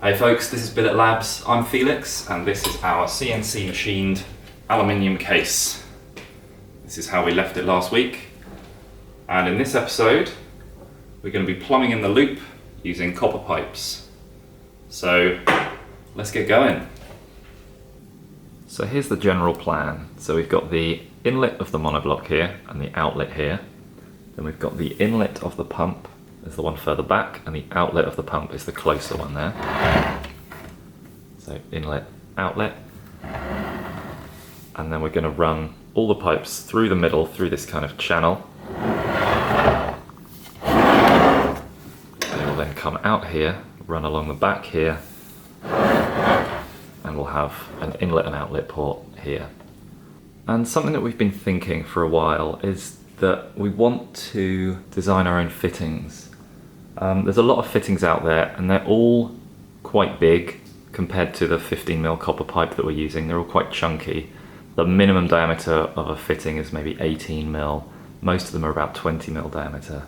Hey folks, this is Billet Labs. I'm Felix, and this is our CNC machined aluminium case. This is how we left it last week. And in this episode, we're going to be plumbing in the loop using copper pipes. So let's get going. So here's the general plan. So we've got the inlet of the MonoBlock here and the outlet here. Then we've got the inlet of the pump is the one further back, and the outlet of the pump is the closer one there. So inlet, outlet. And then we're going to run all the pipes through the middle, through this kind of channel. They will then come out here, run along the back here, and we'll have an inlet and outlet port here. And something that we've been thinking for a while is that we want to design our own fittings. There's a lot of fittings out there, and they're all quite big compared to the 15mm copper pipe that we're using. They're all quite chunky. The minimum diameter of a fitting is maybe 18mm. Most of them are about 20mm diameter.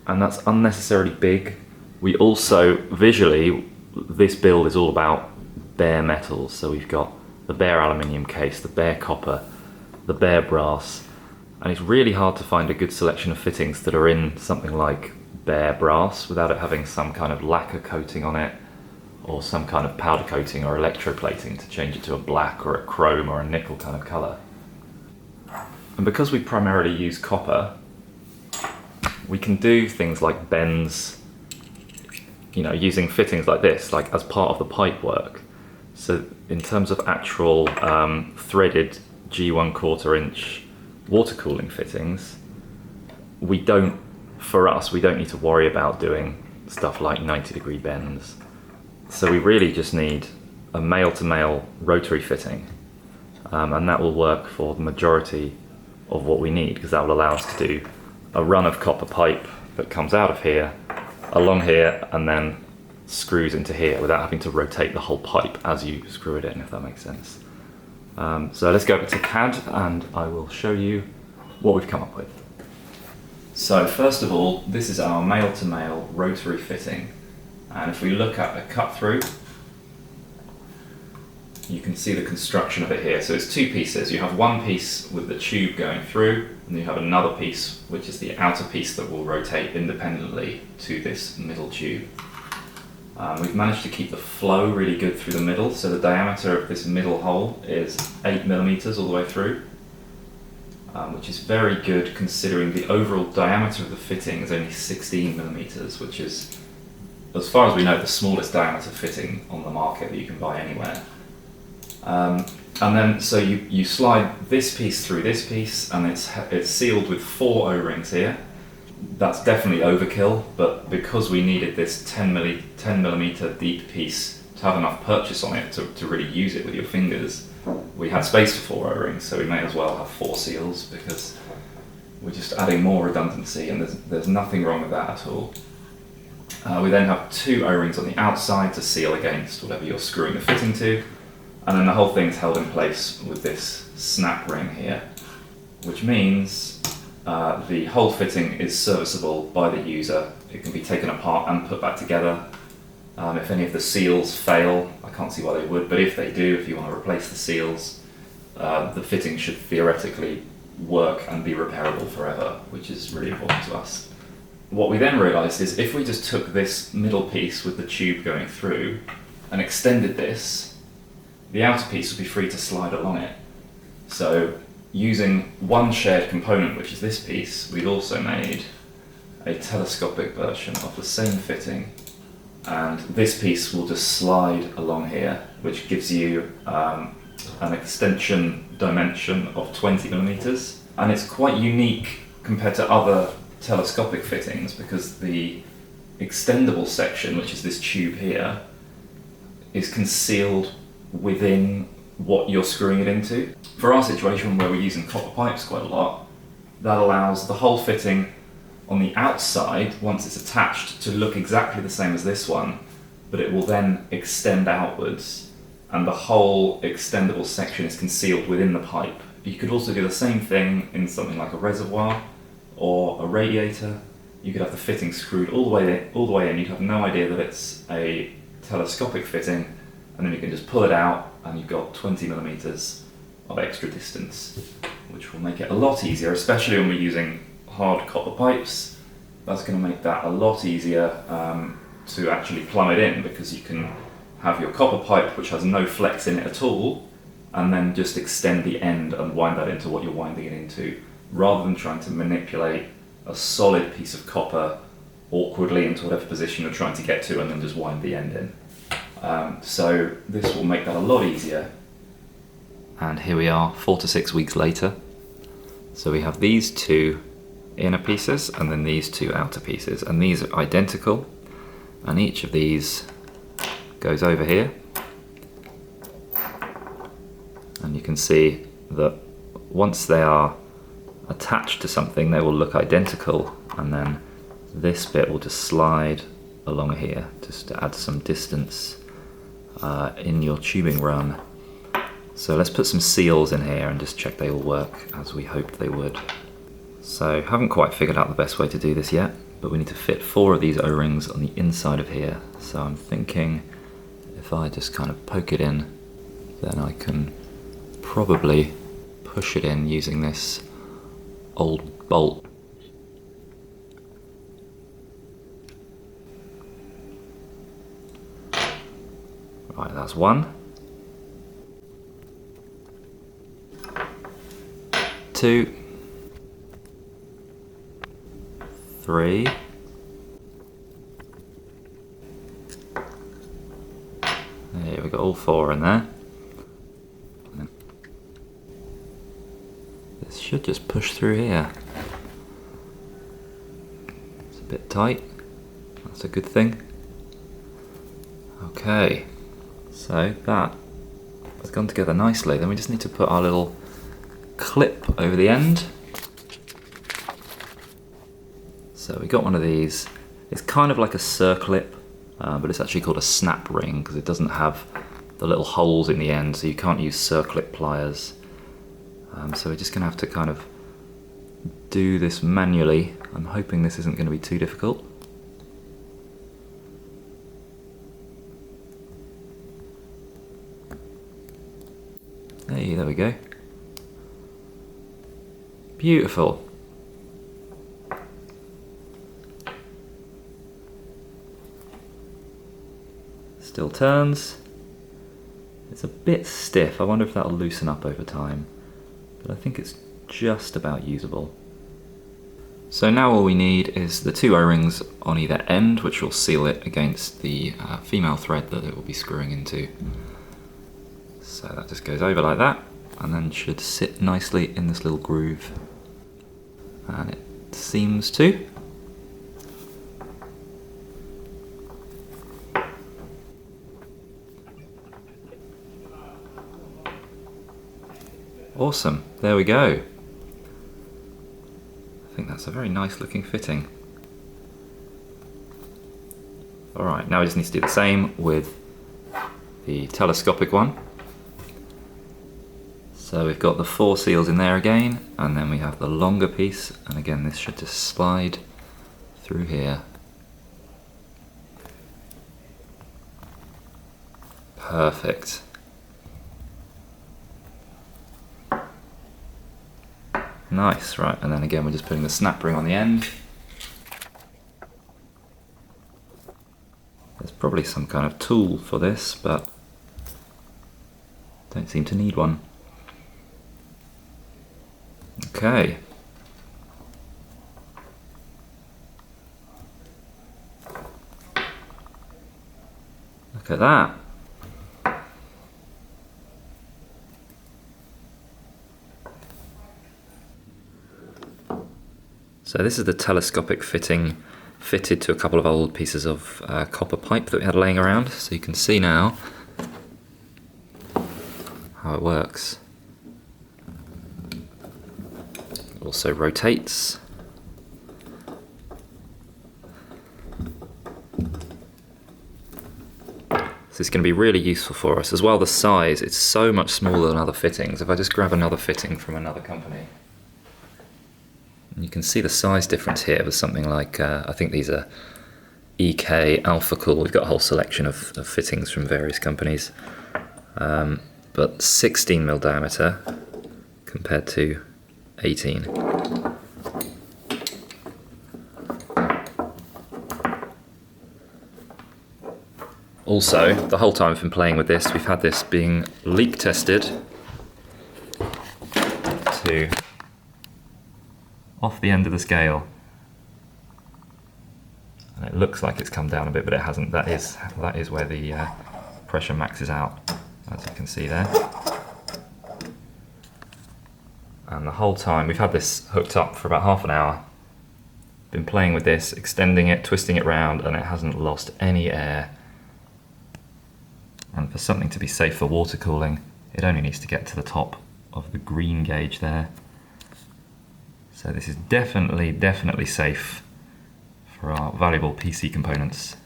And that's unnecessarily big. We also, visually, this build is all about bare metals. So we've got the bare aluminium case, the bare copper, the bare brass. And it's really hard to find a good selection of fittings that are in something like bare brass without it having some kind of lacquer coating on it, or some kind of powder coating or electroplating to change it to a black or a chrome or a nickel kind of colour. And because we primarily use copper, we can do things like bends, using fittings like this, like as part of the pipe work. So in terms of actual threaded G1/4 inch water cooling fittings, we don't need to worry about doing stuff like 90-degree bends. So we really just need a male-to-male rotary fitting, and that will work for the majority of what we need, because that will allow us to do a run of copper pipe that comes out of here, along here, and then screws into here without having to rotate the whole pipe as you screw it in, if that makes sense. So let's go over to CAD and I will show you what we've come up with. So first of all, this is our male-to-male rotary fitting, and if we look at the cut through, you can see the construction of it here. So it's two pieces. You have one piece with the tube going through, and you have another piece which is the outer piece that will rotate independently to this middle tube. We've managed to keep the flow really good through the middle, so the diameter of this middle hole is 8mm all the way through, which is very good considering the overall diameter of the fitting is only 16mm, which is, as far as we know, the smallest diameter fitting on the market that you can buy anywhere. And then, so you slide this piece through this piece, and it's sealed with 4 O-rings here. That's definitely overkill, but because we needed this 10mm deep piece to have enough purchase on it to really use it with your fingers, we had space for 4 O-rings, so we may as well have 4 seals, because we're just adding more redundancy, and there's nothing wrong with that at all. We then have 2 O-rings on the outside to seal against whatever you're screwing the fitting to, and then the whole thing's held in place with this snap ring here, which means the whole fitting is serviceable by the user. It can be taken apart and put back together. If any of the seals fail, I can't see why they would, but if they do, if you want to replace the seals, the fitting should theoretically work and be repairable forever, which is really important to us. What we then realised is if we just took this middle piece with the tube going through and extended this, the outer piece would be free to slide along it. So using one shared component, which is this piece, we've also made a telescopic version of the same fitting, and this piece will just slide along here, which gives you an extension dimension of 20mm, and it's quite unique compared to other telescopic fittings because the extendable section, which is this tube here, is concealed within what you're screwing it into. For our situation, where we're using copper pipes quite a lot, that allows the whole fitting on the outside, once it's attached, to look exactly the same as this one, but it will then extend outwards, and the whole extendable section is concealed within the pipe. You could also do the same thing in something like a reservoir or a radiator. You could have the fitting screwed all the way in. You'd have no idea that it's a telescopic fitting, and then you can just pull it out and you've got 20mm of extra distance, which will make it a lot easier, especially when we're using hard copper pipes. That's going to make that a lot easier to actually plumb it in, because you can have your copper pipe which has no flex in it at all, and then just extend the end and wind that into what you're winding it into, rather than trying to manipulate a solid piece of copper awkwardly into whatever position you're trying to get to and then just wind the end in. So this will make that a lot easier. And here we are 4 to 6 weeks later. So we have these two inner pieces and then these two outer pieces, and these are identical, and each of these goes over here, and you can see that once they are attached to something they will look identical, and then this bit will just slide along here just to add some distance in your tubing run. So let's put some seals in here and just check they all work as we hoped they would. So haven't quite figured out the best way to do this yet, but we need to fit 4 of these O-rings on the inside of here. So I'm thinking if I just kind of poke it in, then I can probably push it in using this old bolt. Right, that's 1. 2. 3. There, we've got all 4 in there. This should just push through here. It's a bit tight. That's a good thing. Okay, so that has gone together nicely. Then we just need to put our little clip over the end. So we got one of these. It's kind of like a circlip, but it's actually called a snap ring because it doesn't have the little holes in the end, so you can't use circlip pliers. So we're just going to have to kind of do this manually. I'm hoping this isn't going to be too difficult. Hey, there we go. Beautiful. Still turns. It's a bit stiff. I wonder if that'll loosen up over time, but I think it's just about usable. So now all we need is the 2 O-rings on either end, which will seal it against the female thread that it will be screwing into. So that just goes over like that, and then should sit nicely in this little groove. And it seems to. Awesome, there we go. I think that's a very nice looking fitting. Alright, now we just need to do the same with the telescopic one. So we've got the 4 seals in there again, and then we have the longer piece, and again this should just slide through here. Perfect. Nice, right, and then again we're just putting the snap ring on the end. There's probably some kind of tool for this, but don't seem to need one. Okay. Look at that. So this is the telescopic fitting fitted to a couple of old pieces of copper pipe that we had laying around. So you can see now how it works. It also rotates. So it's going to be really useful for us. As well, the size, it's so much smaller than other fittings. If I just grab another fitting from another company, you can see the size difference here with something like, I think these are EK Alpha Cool. We've got a whole selection of fittings from various companies, but 16mm diameter compared to 18. Also, the whole time I've been playing with this, we've had this being leak tested to off the end of the scale. And it looks like it's come down a bit, but it hasn't. That is where the pressure maxes out, as you can see there. And the whole time, we've had this hooked up for about half an hour. Been playing with this, extending it, twisting it round, and it hasn't lost any air. And for something to be safe for water cooling, it only needs to get to the top of the green gauge there. So this is definitely safe for our valuable PC components.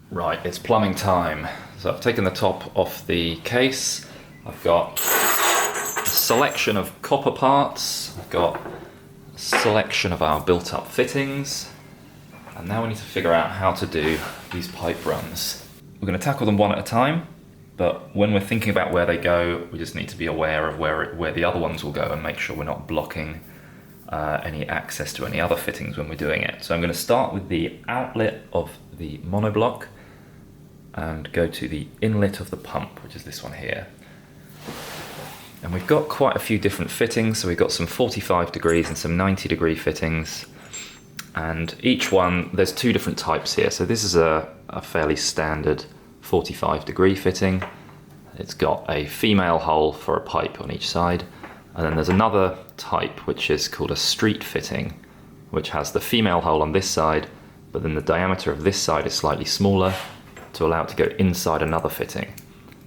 Right, it's plumbing time. So I've taken the top off the case. I've got a selection of copper parts. I've got a selection of our built-up fittings. And now we need to figure out how to do these pipe runs. We're going to tackle them one at a time, but when we're thinking about where they go, we just need to be aware of where the other ones will go and make sure we're not blocking any access to any other fittings when we're doing it. So I'm going to start with the outlet of the MonoBlock and go to the inlet of the pump, which is this one here. And we've got quite a few different fittings, so we've got some 45 degrees and some 90-degree fittings. And each one, there's two different types here. So this is a fairly standard 45-degree fitting. It's got a female hole for a pipe on each side. And then there's another type, which is called a street fitting, which has the female hole on this side, but then the diameter of this side is slightly smaller to allow it to go inside another fitting.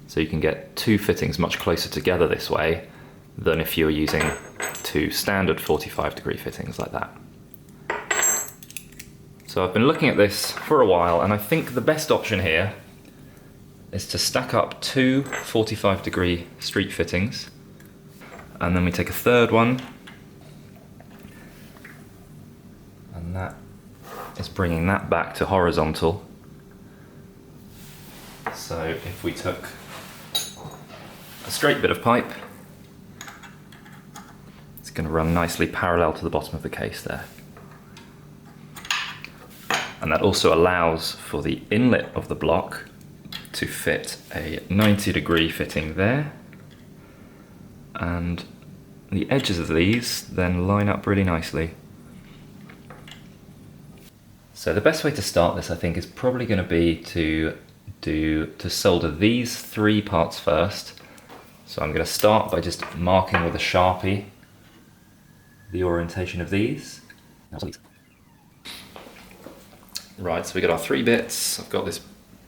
So you can get two fittings much closer together this way than if you were using two standard 45-degree fittings like that. So I've been looking at this for a while, and I think the best option here is to stack up two 45-degree street fittings, and then we take a third one, and that is bringing that back to horizontal. So if we took a straight bit of pipe, it's going to run nicely parallel to the bottom of the case there. And that also allows for the inlet of the block to fit a 90-degree fitting there. And the edges of these then line up really nicely. So the best way to start this, I think, is probably going to be to solder these three parts first. So I'm going to start by just marking with a Sharpie the orientation of these. Right, so we got our 3 bits. I've got this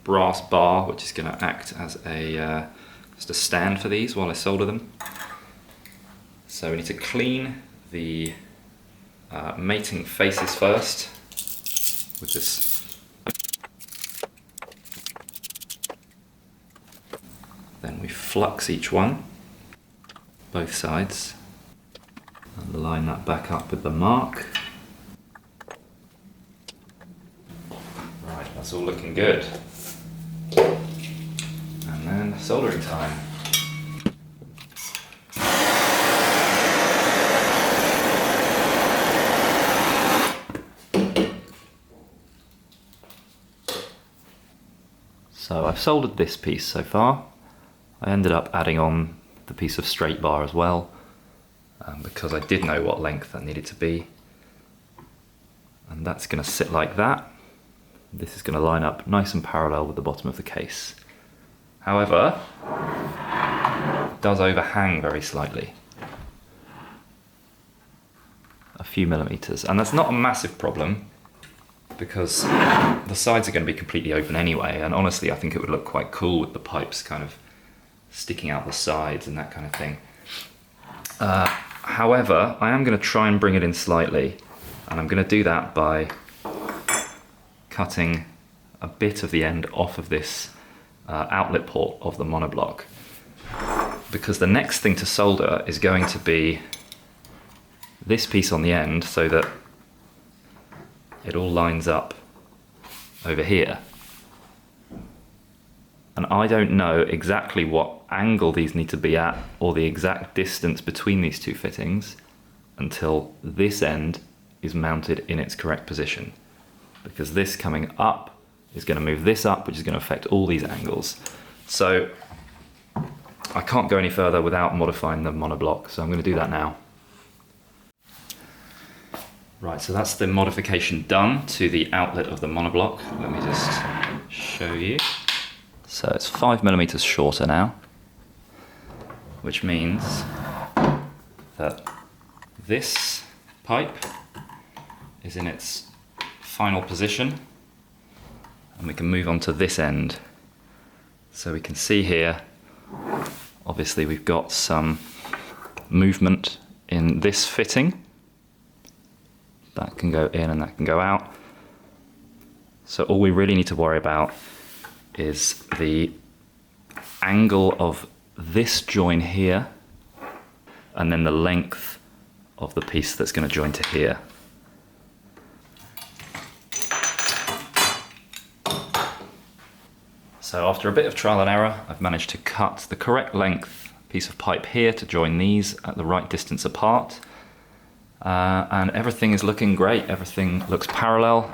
brass bar which is going to act as just a stand for these while I solder them. So we need to clean the mating faces first with this. Then we flux each one, both sides, and line that back up with the mark. Right, that's all looking good. And then soldering time. So I've soldered this piece so far. I ended up adding on the piece of straight bar as well, because I did know what length that needed to be. And that's going to sit like that. This is going to line up nice and parallel with the bottom of the case. However, it does overhang very slightly. A few millimeters. And that's not a massive problem, because the sides are going to be completely open anyway, and honestly I think it would look quite cool with the pipes kind of sticking out the sides and that kind of thing. However, I am going to try and bring it in slightly, and I'm going to do that by cutting a bit of the end off of this outlet port of the MonoBlock, because the next thing to solder is going to be this piece on the end, so that it all lines up over here. And I don't know exactly what angle these need to be at or the exact distance between these two fittings until this end is mounted in its correct position. Because this coming up is going to move this up, which is going to affect all these angles. So I can't go any further without modifying the monoblock, so I'm going to do that now. Right, so that's the modification done to the outlet of the monoblock. Let me just show you. So it's 5mm shorter now, which means that this pipe is in its final position, and we can move on to this end. So we can see here, obviously we've got some movement in this fitting. That can go in and that can go out. So all we really need to worry about is the angle of this join here and then the length of the piece that's going to join to here. So after a bit of trial and error, I've managed to cut the correct length piece of pipe here to join these at the right distance apart. And everything is looking great. Everything looks parallel.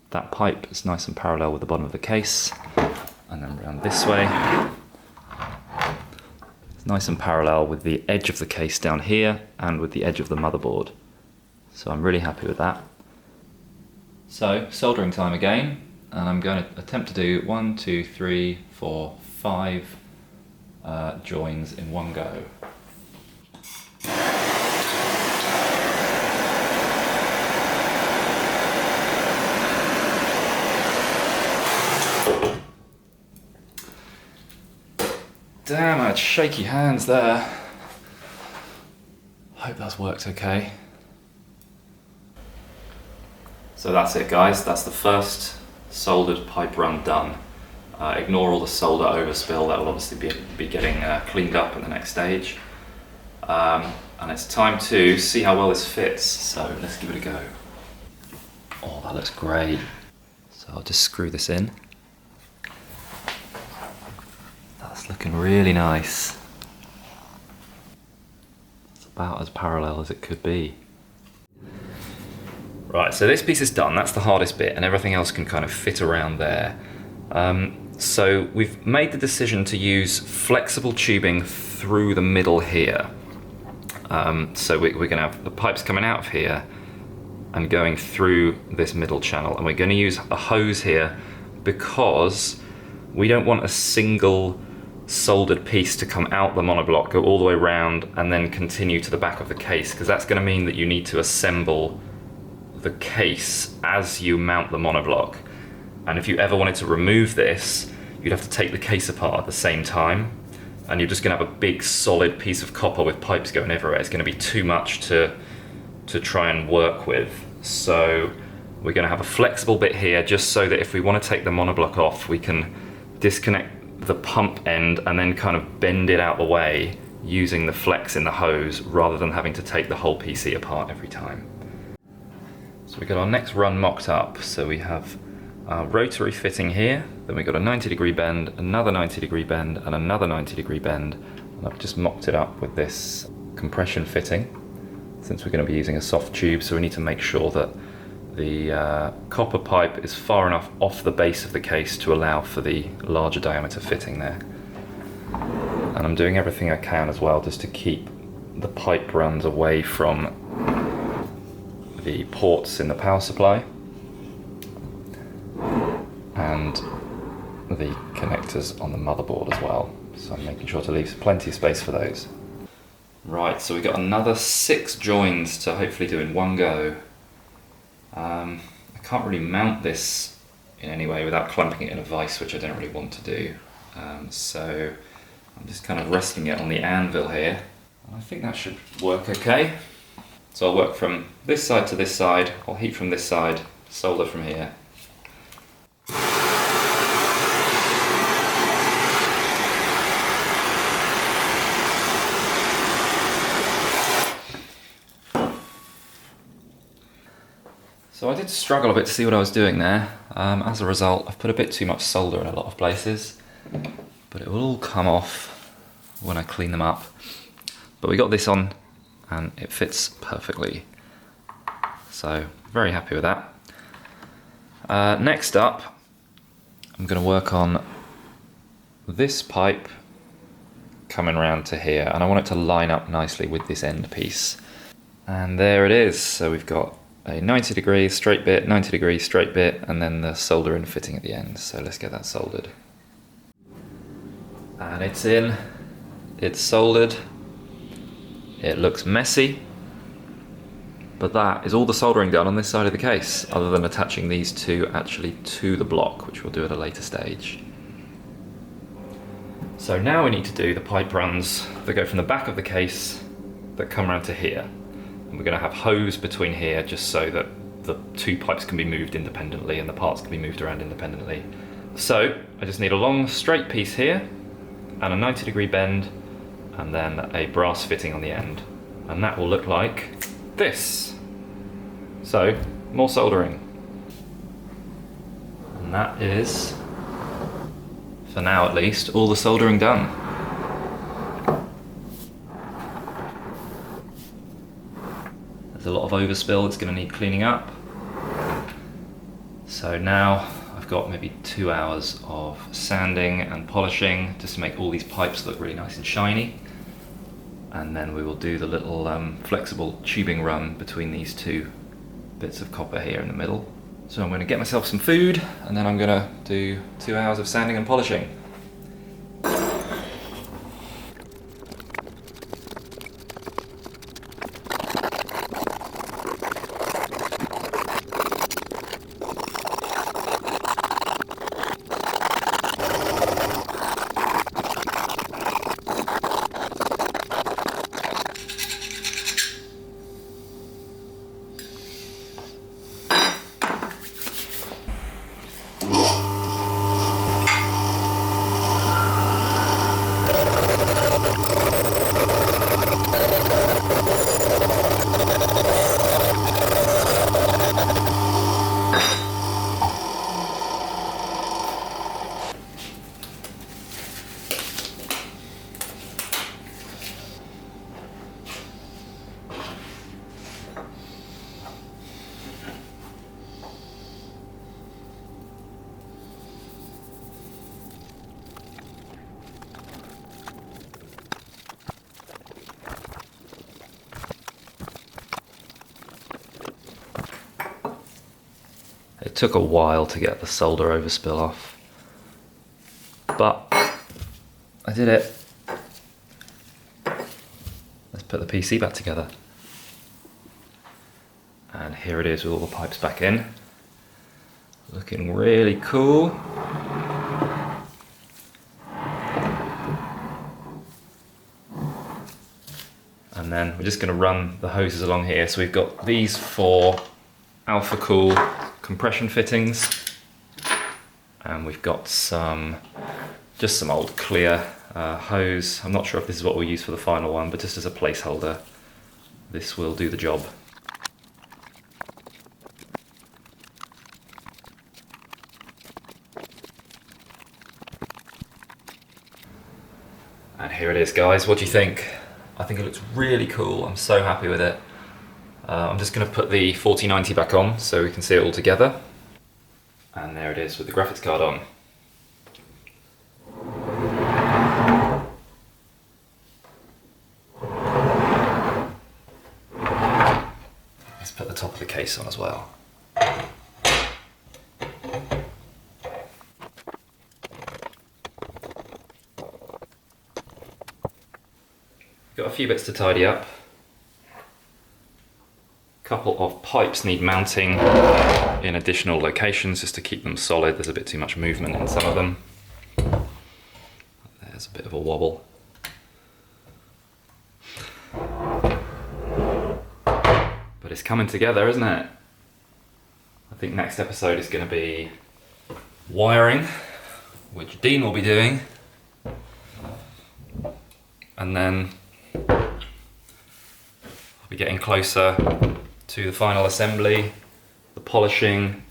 That pipe is nice and parallel with the bottom of the case. And then around this way. It's nice and parallel with the edge of the case down here and with the edge of the motherboard. So I'm really happy with that. So soldering time again. And I'm going to attempt to do 1, 2, 3, 4, 5 joins in one go. Damn, I had shaky hands there. Hope that's worked okay. So that's it, guys. That's the first soldered pipe run done. Ignore all the solder overspill. That will obviously be getting cleaned up at the next stage. And it's time to see how well this fits. So let's give it a go. Oh, that looks great. So I'll just screw this in. That's looking really nice. It's about as parallel as it could be. Right, so this piece is done. That's the hardest bit, and everything else can kind of fit around there. So we've made the decision to use flexible tubing through the middle here. So we're going to have the pipes coming out of here and going through this middle channel, and we're going to use a hose here because we don't want a single soldered piece to come out the monoblock, go all the way around and then continue to the back of the case, because that's going to mean that you need to assemble the case as you mount the monoblock. And if you ever wanted to remove this, you'd have to take the case apart at the same time, and you're just going to have a big solid piece of copper with pipes going everywhere. It's going to be too much to try and work with. So we're going to have a flexible bit here, just so that if we want to take the monoblock off, we can disconnect the pump end and then kind of bend it out the way using the flex in the hose, rather than having to take the whole PC apart every time. So we got our next run mocked up. So we have our rotary fitting here, then we got a 90-degree bend, another 90-degree bend, and another 90-degree bend. And I've just mocked it up with this compression fitting, since we're going to be using a soft tube, so we need to make sure that the copper pipe is far enough off the base of the case to allow for the larger diameter fitting there. And I'm doing everything I can as well just to keep the pipe runs away from the ports in the power supply and the connectors on the motherboard as well. So I'm making sure to leave plenty of space for those. Right, so we've got another 6 joins to hopefully do in one go. I can't really mount this in any way without clamping it in a vise, which I don't really want to do. So I'm just kind of resting it on the anvil here. I think that should work okay. So I'll work from this side to this side, I'll heat from this side, solder from here. So I did struggle a bit to see what I was doing there. As a result, I've put a bit too much solder in a lot of places, but it will all come off when I clean them up. But we got this on and it fits perfectly. So very happy with that. Next up, I'm going to work on this pipe coming around to here, and I want it to line up nicely with this end piece. And there it is. So we've got a 90 degree straight bit, 90 degree straight bit, and then the solder in fitting at the end. So let's get that soldered. And it's in, it's soldered. It looks messy, but that is all the soldering done on this side of the case, other than attaching these two actually to the block, which we'll do at a later stage. So now we need to do the pipe runs that go from the back of the case that come around to here. And we're going to have hose between here just so that the two pipes can be moved independently and the parts can be moved around independently. So I just need a long straight piece here and a 90 degree bend and then a brass fitting on the end. And that will look like this. So more soldering. And that is, for now at least, all the soldering done. There's a lot of overspill that's going to need cleaning up. So now I've got maybe 2 hours of sanding and polishing just to make all these pipes look really nice and shiny. And then we will do the little flexible tubing run between these two bits of copper here in the middle. So I'm going to get myself some food and then I'm going to do 2 hours of sanding and polishing. It took a while to get the solder overspill off, but I did it. Let's put the PC back together. And here it is with all the pipes back in. Looking really cool. And then we're just going to run the hoses along here. So we've got these 4 Alpha Cool compression fittings, and we've got just some old clear hose. I'm not sure if this is what we'll use for the final one, but just as a placeholder, this will do the job. And here it is, guys. What do you think? I think it looks really cool. I'm so happy with it. I'm just going to put the 4090 back on so we can see it all together. And there it is with the graphics card on. Let's put the top of the case on as well. Got a few bits to tidy up. Couple of pipes need mounting in additional locations just to keep them solid. There's a bit too much movement in some of them. There's a bit of a wobble. But it's coming together, isn't it? I think next episode is going to be wiring, which Dean will be doing. And then I'll be getting closer to the final assembly the polishing,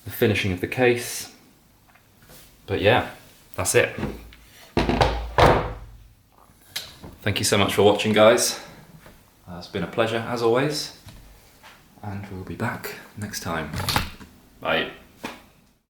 the finishing of the case. But yeah, that's it. Thank you so much for watching, guys. It's been a pleasure as always, and we'll be back next time. Bye.